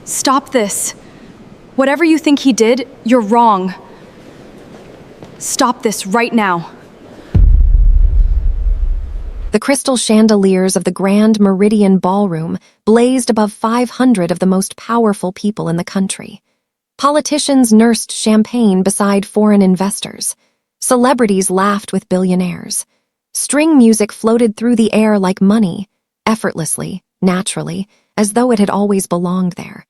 Stop this. Whatever you think he did, you're wrong. Stop this right now. The crystal chandeliers of the Grand Meridian Ballroom blazed above 500 of the most powerful people in the country. Politicians nursed champagne beside foreign investors. Celebrities laughed with billionaires. String music floated through the air like money, effortlessly, naturally, as though it had always belonged there.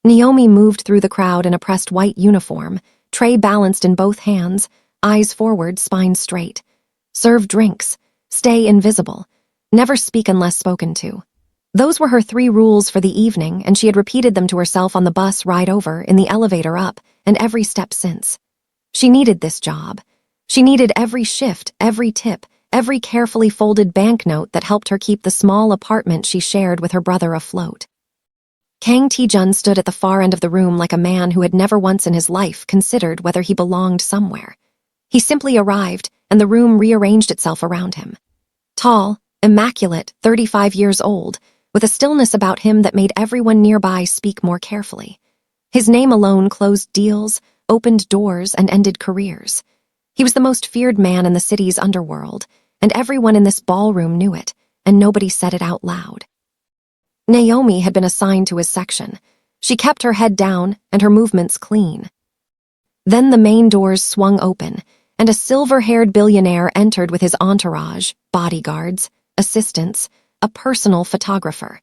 Naomi moved through the crowd in a pressed white uniform, tray balanced in both hands, eyes forward, spine straight. Serve drinks. Stay invisible. Never speak unless spoken to. Those were her 3 rules for the evening, and she had repeated them to herself on the bus ride over, in the elevator up, and every step since. She needed this job. She needed every shift, every tip, every carefully folded banknote that helped her keep the small apartment she shared with her brother afloat. Kang Tae-Jun stood at the far end of the room like a man who had never once in his life considered whether he belonged somewhere. He simply arrived, and the room rearranged itself around him. Tall, immaculate, 35 years old, with a stillness about him that made everyone nearby speak more carefully. His name alone closed deals, opened doors, and ended careers. He was the most feared man in the city's underworld, and everyone in this ballroom knew it, and nobody said it out loud. Naomi had been assigned to his section. She kept her head down and her movements clean. Then the main doors swung open, and a silver-haired billionaire entered with his entourage, bodyguards, assistants, a personal photographer.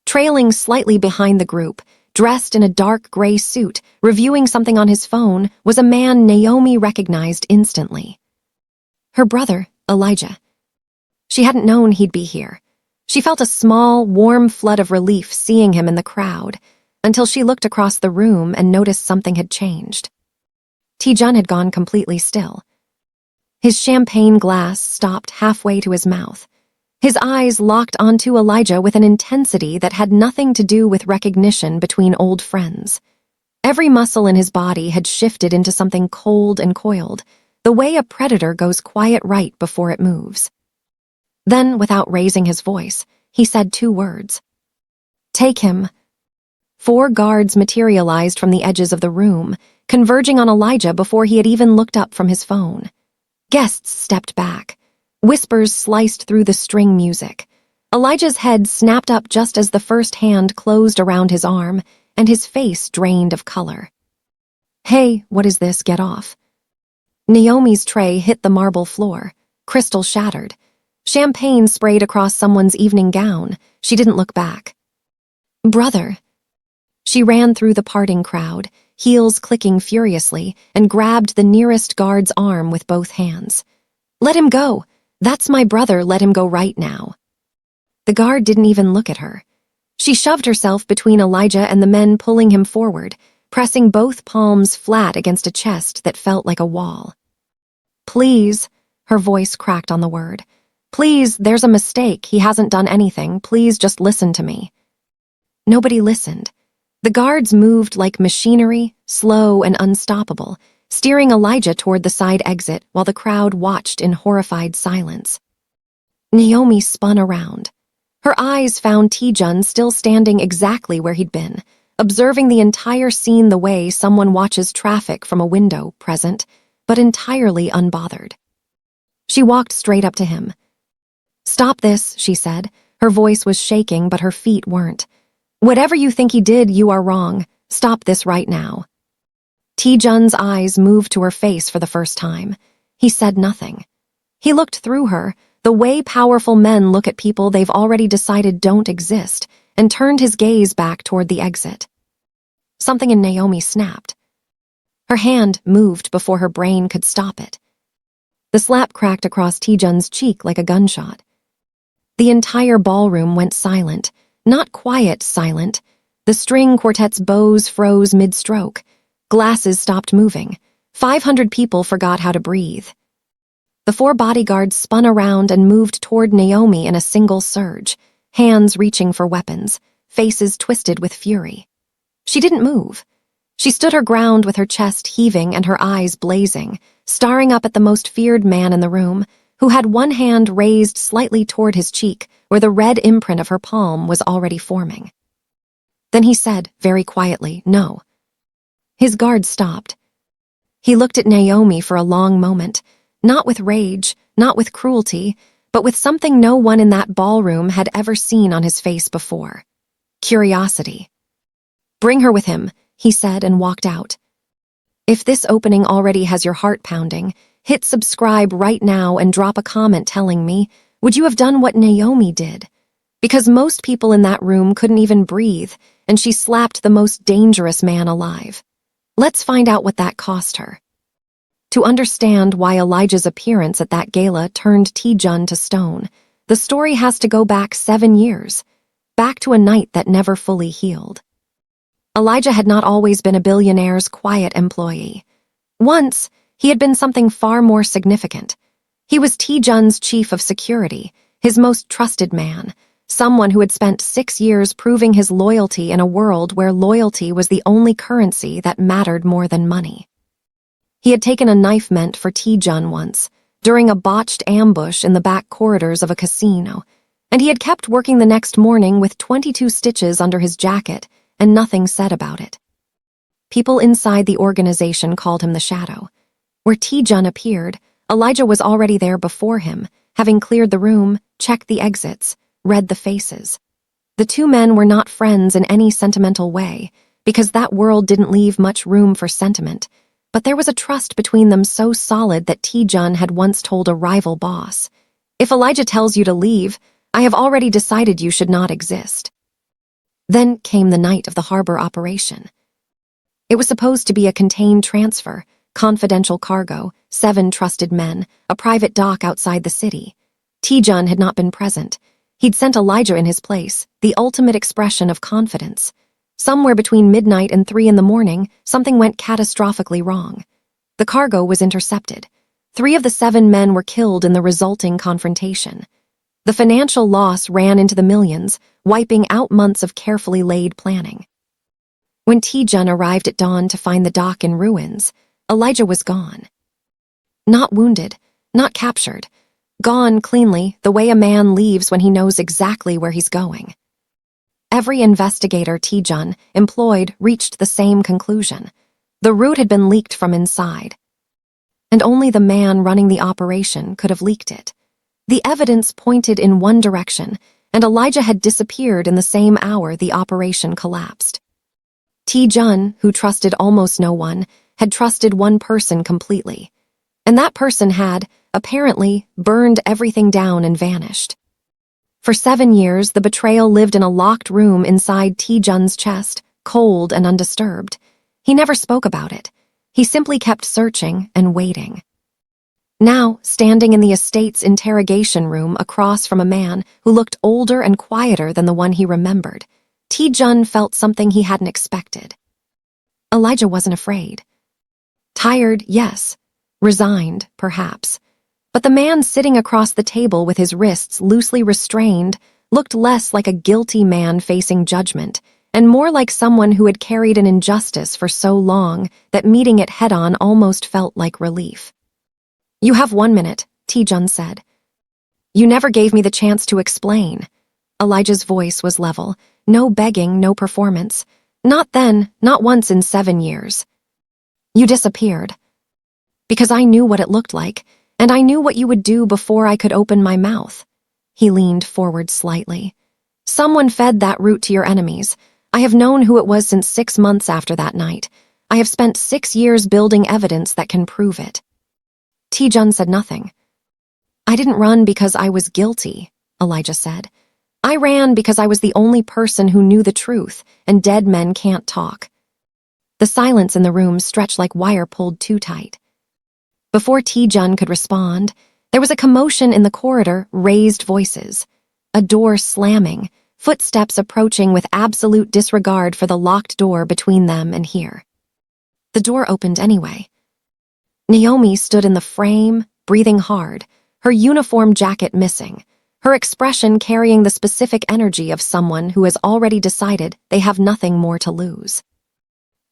Trailing slightly behind the group, dressed in a dark gray suit, reviewing something on his phone, was a man Naomi recognized instantly. Her brother, Elijah. She hadn't known he'd be here. She felt a small, warm flood of relief seeing him in the crowd, until she looked across the room and noticed something had changed. Tae-Jun had gone completely still. His champagne glass stopped halfway to his mouth. His eyes locked onto Elijah with an intensity that had nothing to do with recognition between old friends. Every muscle in his body had shifted into something cold and coiled, the way a predator goes quiet right before it moves. Then, without raising his voice, he said 2 words. "Take him." 4 guards materialized from the edges of the room, converging on Elijah before he had even looked up from his phone. Guests stepped back. Whispers sliced through the string music. Elijah's head snapped up just as the first hand closed around his arm, and his face drained of color. "Hey, what is this? Get off." Naomi's tray hit the marble floor. Crystal shattered. Champagne sprayed across someone's evening gown. She didn't look back. "Brother." She ran through the parting crowd, heels clicking furiously, and grabbed the nearest guard's arm with both hands. "Let him go. That's my brother. Let him go right now." The guard didn't even look at her. She shoved herself between Elijah and the men pulling him forward, pressing both palms flat against a chest that felt like a wall. "Please," her voice cracked on the word. "Please, there's a mistake. He hasn't done anything. Please just listen to me." Nobody listened. The guards moved like machinery, slow and unstoppable, steering Elijah toward the side exit while the crowd watched in horrified silence. Naomi spun around. Her eyes found Tae-Jun still standing exactly where he'd been, observing the entire scene the way someone watches traffic from a window, present, but entirely unbothered. She walked straight up to him. "Stop this," she said. Her voice was shaking, but her feet weren't. "Whatever you think he did, you are wrong. Stop this right now." Tae-Jun's eyes moved to her face for the first time. He said nothing. He looked through her, the way powerful men look at people they've already decided don't exist, and turned his gaze back toward the exit. Something in Naomi snapped. Her hand moved before her brain could stop it. The slap cracked across Tae-Jun's cheek like a gunshot. The entire ballroom went silent, not quiet silent. The string quartet's bows froze mid-stroke. Glasses stopped moving. 500 people forgot how to breathe. The 4 bodyguards spun around and moved toward Naomi in a single surge, hands reaching for weapons, faces twisted with fury. She didn't move. She stood her ground with her chest heaving and her eyes blazing, staring up at the most feared man in the room, who had one hand raised slightly toward his cheek, where the red imprint of her palm was already forming. Then he said, very quietly, "No." His guard stopped. He looked at Naomi for a long moment, not with rage, not with cruelty, but with something no one in that ballroom had ever seen on his face before. Curiosity. "Bring her with him," he said and walked out. If this opening already has your heart pounding, hit subscribe right now and drop a comment telling me, would you have done what Naomi did? Because most people in that room couldn't even breathe, and she slapped the most dangerous man alive. Let's find out what that cost her. To understand why Elijah's appearance at that gala turned Tae-Jun to stone, the story has to go back 7 years, back to a night that never fully healed. Elijah had not always been a billionaire's quiet employee. Once, he had been something far more significant. He was Tae-Jun's chief of security, his most trusted man, someone who had spent 6 years proving his loyalty in a world where loyalty was the only currency that mattered more than money. He had taken a knife meant for Tae-Jun once, during a botched ambush in the back corridors of a casino, and he had kept working the next morning with 22 stitches under his jacket and nothing said about it. People inside the organization called him the Shadow. Where Tae-Jun appeared, Elijah was already there before him, having cleared the room, checked the exits, read the faces. The two men were not friends in any sentimental way, because that world didn't leave much room for sentiment, but there was a trust between them so solid that Tae-Jun had once told a rival boss, "If Elijah tells you to leave, I have already decided you should not exist." Then came the night of the harbor operation. It was supposed to be a contained transfer, confidential cargo, 7 trusted men, a private dock outside the city. Tae-Jun had not been present. He'd sent Elijah in his place, the ultimate expression of confidence. Somewhere between midnight and 3 in the morning, something went catastrophically wrong. The cargo was intercepted. 3 of the 7 men were killed in the resulting confrontation. The financial loss ran into the millions, wiping out months of carefully laid planning. When Tae-Jun arrived at dawn to find the dock in ruins, Elijah was gone. Not wounded, not captured. Gone cleanly, the way a man leaves when he knows exactly where he's going. Every investigator Tae-Jun employed reached the same conclusion. The route had been leaked from inside. And only the man running the operation could have leaked it. The evidence pointed in one direction, and Elijah had disappeared in the same hour the operation collapsed. Tae-Jun, who trusted almost no one, had trusted one person completely. And that person had, apparently, burned everything down and vanished. For 7 years, the betrayal lived in a locked room inside Tae-Jun's chest, cold and undisturbed. He never spoke about it. He simply kept searching and waiting. Now, standing in the estate's interrogation room across from a man who looked older and quieter than the one he remembered, Tae-Jun felt something he hadn't expected. Elijah wasn't afraid. Tired, yes. Resigned, perhaps. But the man sitting across the table with his wrists loosely restrained looked less like a guilty man facing judgment, and more like someone who had carried an injustice for so long that meeting it head-on almost felt like relief. "You have 1 minute," Tae-Jun said. "You never gave me the chance to explain." Elijah's voice was level. No begging, no performance. Not then, not once in 7 years. "You disappeared. Because I knew what it looked like, and I knew what you would do before I could open my mouth." He leaned forward slightly. "Someone fed that route to your enemies. I have known who it was since 6 months after that night. I have spent 6 years building evidence that can prove it." Tae-Jun said nothing. "I didn't run because I was guilty," Elijah said. "I ran because I was the only person who knew the truth, and dead men can't talk." The silence in the room stretched like wire pulled too tight. Before Tae-Jun could respond, there was a commotion in the corridor, raised voices. A door slamming, footsteps approaching with absolute disregard for the locked door between them and here. The door opened anyway. Naomi stood in the frame, breathing hard, her uniform jacket missing, her expression carrying the specific energy of someone who has already decided they have nothing more to lose.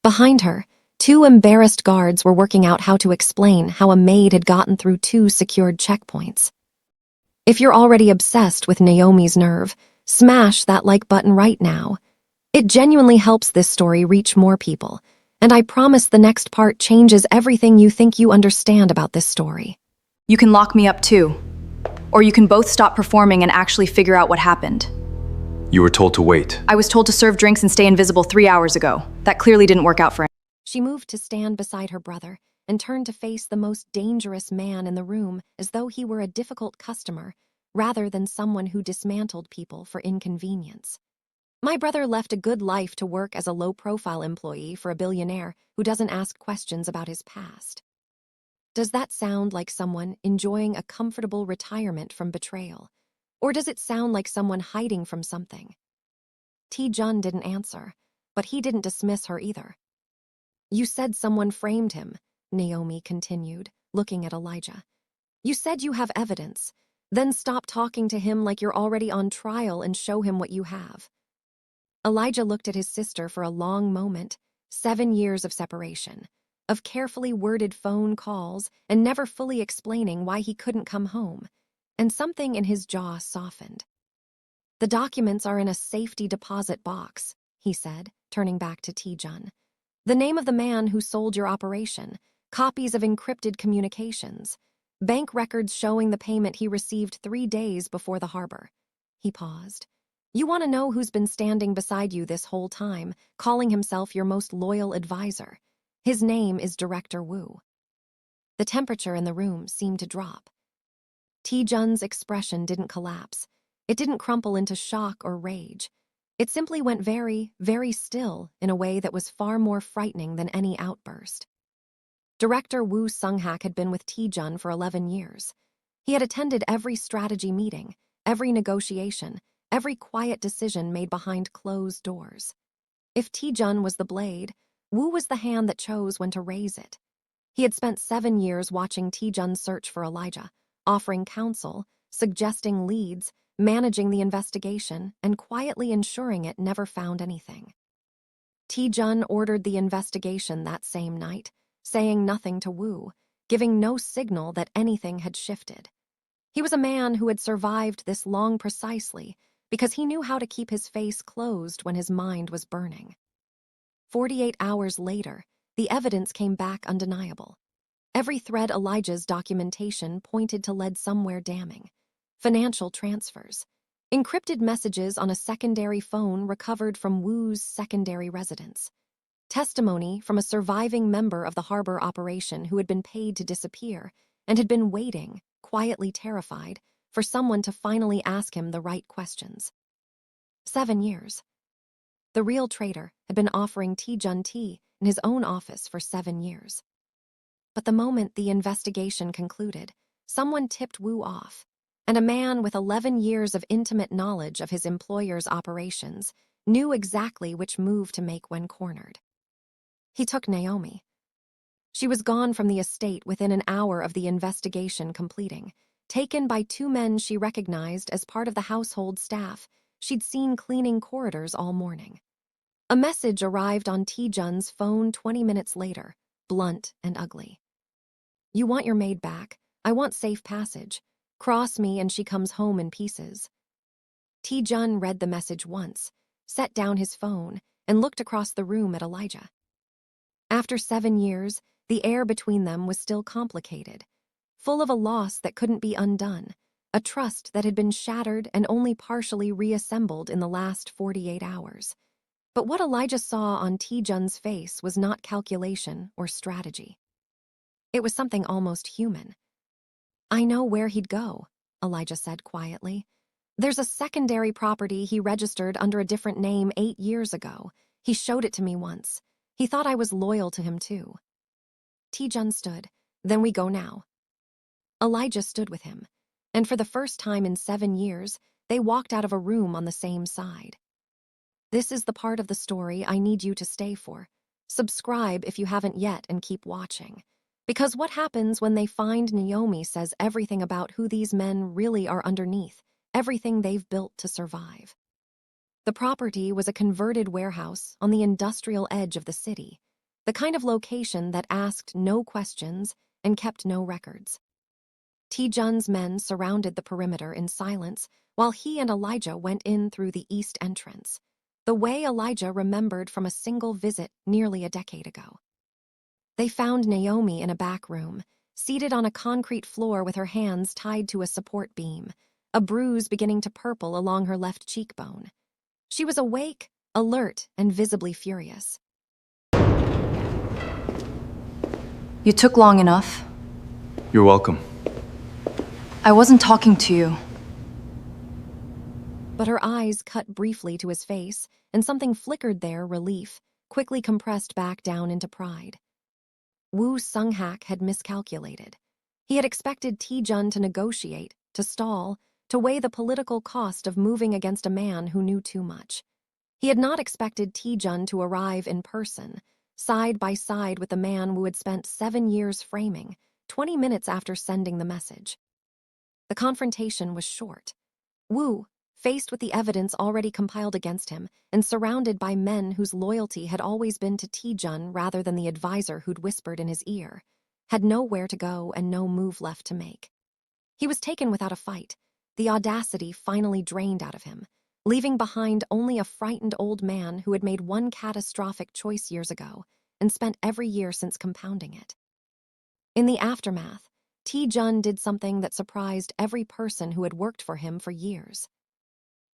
Behind her, 2 embarrassed guards were working out how to explain how a maid had gotten through 2 secured checkpoints. If you're already obsessed with Naomi's nerve, smash that like button right now. It genuinely helps this story reach more people, and I promise the next part changes everything you think you understand about this story. You can lock me up too. Or you can both stop performing and actually figure out what happened. You were told to wait. I was told to serve drinks and stay invisible 3 hours ago. That clearly didn't work out for him. She moved to stand beside her brother and turned to face the most dangerous man in the room as though he were a difficult customer rather than someone who dismantled people for inconvenience. My brother left a good life to work as a low-profile employee for a billionaire who doesn't ask questions about his past. Does that sound like someone enjoying a comfortable retirement from betrayal? Or does it sound like someone hiding from something? Tae-Jun didn't answer, but he didn't dismiss her either. You said someone framed him, Naomi continued, looking at Elijah. You said you have evidence. Then stop talking to him like you're already on trial and show him what you have. Elijah looked at his sister for a long moment, 7 years of separation, of carefully worded phone calls and never fully explaining why he couldn't come home, and something in his jaw softened. The documents are in a safety deposit box, he said, turning back to Tae-Jun. The name of the man who sold your operation, copies of encrypted communications, bank records showing the payment he received 3 days before the harbor. He paused. You want to know who's been standing beside you this whole time, calling himself your most loyal advisor. His name is Director Wu. The temperature in the room seemed to drop. Tae-Jun's expression didn't collapse. It didn't crumple into shock or rage. It simply went very, very still in a way that was far more frightening than any outburst. Director Wu Sung-hak had been with Tae-Jun for 11 years. He had attended every strategy meeting, every negotiation, every quiet decision made behind closed doors. If Tae-Jun was the blade, Wu was the hand that chose when to raise it. He had spent 7 years watching Tae-Jun search for Elijah, offering counsel, suggesting leads, managing the investigation, and quietly ensuring it never found anything. Tae-Jun ordered the investigation that same night, saying nothing to Wu, giving no signal that anything had shifted. He was a man who had survived this long precisely because he knew how to keep his face closed when his mind was burning. 48 hours later, the evidence came back undeniable. Every thread Elijah's documentation pointed to led somewhere damning. Financial transfers. Encrypted messages on a secondary phone recovered from Wu's secondary residence. Testimony from a surviving member of the harbor operation who had been paid to disappear and had been waiting, quietly terrified, for someone to finally ask him the right questions. 7 years. The real traitor had been offering Tae-Jun tea in his own office for 7 years. But the moment the investigation concluded, someone tipped Wu off, and a man with 11 years of intimate knowledge of his employer's operations knew exactly which move to make when cornered. He took Naomi. She was gone from the estate within an hour of the investigation completing, taken by 2 men she recognized as part of the household staff she'd seen cleaning corridors all morning. A message arrived on Tae-Jun's phone 20 minutes later, blunt and ugly. You want your maid back. I want safe passage. Cross me and she comes home in pieces. Tae-Jun read the message once, set down his phone, and looked across the room at Elijah. After 7 years, the air between them was still complicated, full of a loss that couldn't be undone, a trust that had been shattered and only partially reassembled in the last 48 hours. But what Elijah saw on Tae-Jun's face was not calculation or strategy. It was something almost human. I know where he'd go, Elijah said quietly. There's a secondary property he registered under a different name 8 years ago. He showed it to me once. He thought I was loyal to him too. Tae-Jun stood. Then we go now. Elijah stood with him, and for the first time in 7 years, they walked out of a room on the same side. This is the part of the story I need you to stay for. Subscribe if you haven't yet and keep watching. Because what happens when they find Naomi says everything about who these men really are underneath, everything they've built to survive. The property was a converted warehouse on the industrial edge of the city, the kind of location that asked no questions and kept no records. Tae-Jun's men surrounded the perimeter in silence while he and Elijah went in through the east entrance. the way Elijah remembered from a single visit nearly a decade ago. They found Naomi in a back room, seated on a concrete floor with her hands tied to a support beam, a bruise beginning to purple along her left cheekbone. She was awake, alert, and visibly furious. You took long enough. You're welcome. I wasn't talking to you. But her eyes cut briefly to his face, and something flickered there, relief, quickly compressed back down into pride. Woo Sung-hak had miscalculated. He had expected Tae-Jun to negotiate, to stall, to weigh the political cost of moving against a man who knew too much. He had not expected Tae-Jun to arrive in person, side by side with the man Woo had spent 7 years framing, 20 minutes after sending the message. The confrontation was short. Woo, faced with the evidence already compiled against him and surrounded by men whose loyalty had always been to Tae-Jun rather than the advisor who'd whispered in his ear, had nowhere to go and no move left to make. He was taken without a fight, the audacity finally drained out of him, leaving behind only a frightened old man who had made one catastrophic choice years ago and spent every year since compounding it. In the aftermath, Tae-Jun did something that surprised every person who had worked for him for years.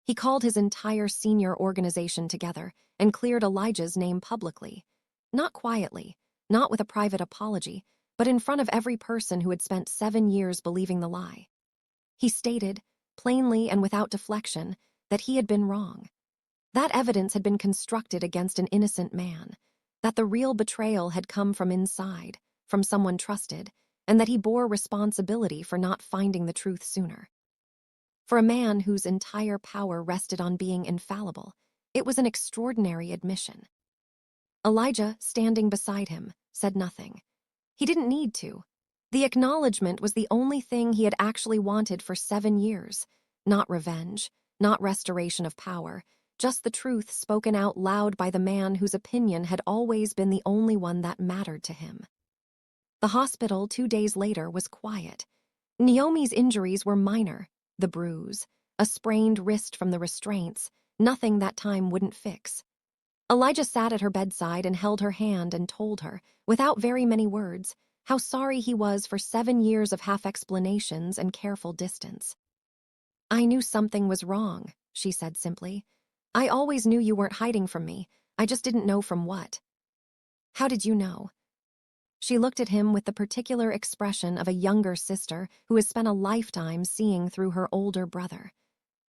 He called his entire senior organization together and cleared Elijah's name publicly. Not quietly, not with a private apology, but in front of every person who had spent 7 years believing the lie. He stated, plainly and without deflection, that he had been wrong. That evidence had been constructed against an innocent man, that the real betrayal had come from inside, from someone trusted, and that he bore responsibility for not finding the truth sooner. For a man whose entire power rested on being infallible, it was an extraordinary admission. Elijah, standing beside him, said nothing. He didn't need to. The acknowledgement was the only thing he had actually wanted for 7 years. Not revenge, not restoration of power, just the truth spoken out loud by the man whose opinion had always been the only one that mattered to him. The hospital 2 days later was quiet. Naomi's injuries were minor. The bruise, a sprained wrist from the restraints, nothing that time wouldn't fix. Elijah sat at her bedside and held her hand and told her, without very many words, how sorry he was for 7 years of half-explanations and careful distance. "I knew something was wrong," she said simply. "I always knew you weren't hiding from me. I just didn't know from what." "How did you know?" She looked at him with the particular expression of a younger sister who has spent a lifetime seeing through her older brother.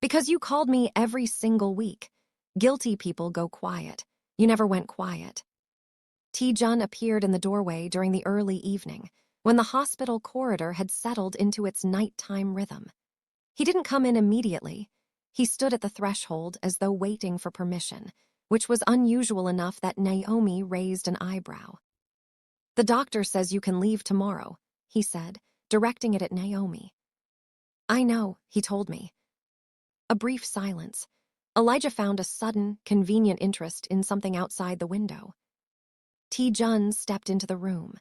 "Because you called me every single week. Guilty people go quiet. You never went quiet." Tae-Jun appeared in the doorway during the early evening, when the hospital corridor had settled into its nighttime rhythm. He didn't come in immediately. He stood at the threshold as though waiting for permission, which was unusual enough that Naomi raised an eyebrow. "The doctor says you can leave tomorrow," he said, directing it at Naomi. "I know, he told me." A brief silence. Elijah found a sudden, convenient interest in something outside the window. Tae-Jun stepped into the room.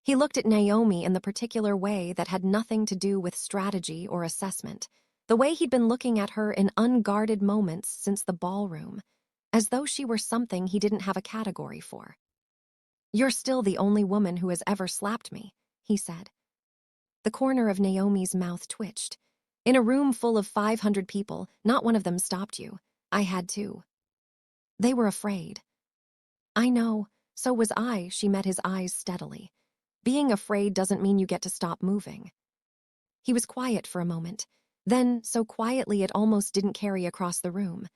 He looked at Naomi in the particular way that had nothing to do with strategy or assessment, the way he'd been looking at her in unguarded moments since the ballroom, as though she were something he didn't have a category for. "You're still the only woman who has ever slapped me," he said. The corner of Naomi's mouth twitched. "In a room full of 500 people, not one of them stopped you. I had to." "They were afraid." "I know, so was I," she met his eyes steadily. "Being afraid doesn't mean you get to stop moving." He was quiet for a moment, then so quietly it almost didn't carry across the room.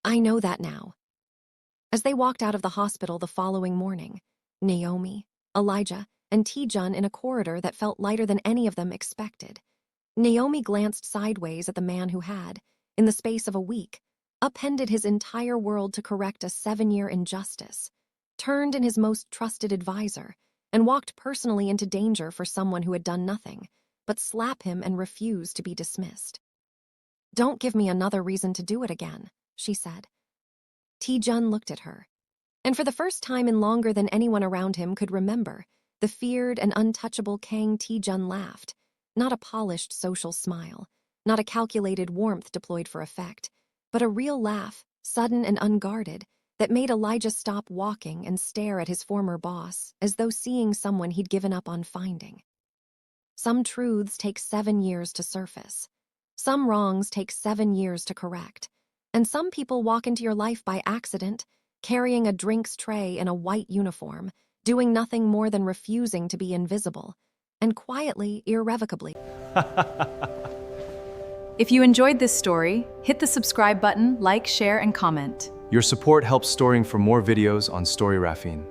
"I know that now." As they walked out of the hospital the following morning, Naomi, Elijah, and Tae-Jun in a corridor that felt lighter than any of them expected, Naomi glanced sideways at the man who had, in the space of a week, upended his entire world to correct a 7-year injustice, turned in his most trusted advisor, and walked personally into danger for someone who had done nothing but slap him and refuse to be dismissed. "Don't give me another reason to do it again," she said. Tae-Jun looked at her, and for the first time in longer than anyone around him could remember, the feared and untouchable Kang Tae-Jun laughed, not a polished social smile, not a calculated warmth deployed for effect, but a real laugh, sudden and unguarded, that made Elijah stop walking and stare at his former boss as though seeing someone he'd given up on finding. Some truths take 7 years to surface. Some wrongs take 7 years to correct. And some people walk into your life by accident, carrying a drinks tray in a white uniform, doing nothing more than refusing to be invisible, and quietly, irrevocably. If you enjoyed this story, hit the subscribe button, like, share, and comment. Your support helps Storying for more videos on Story Raffine.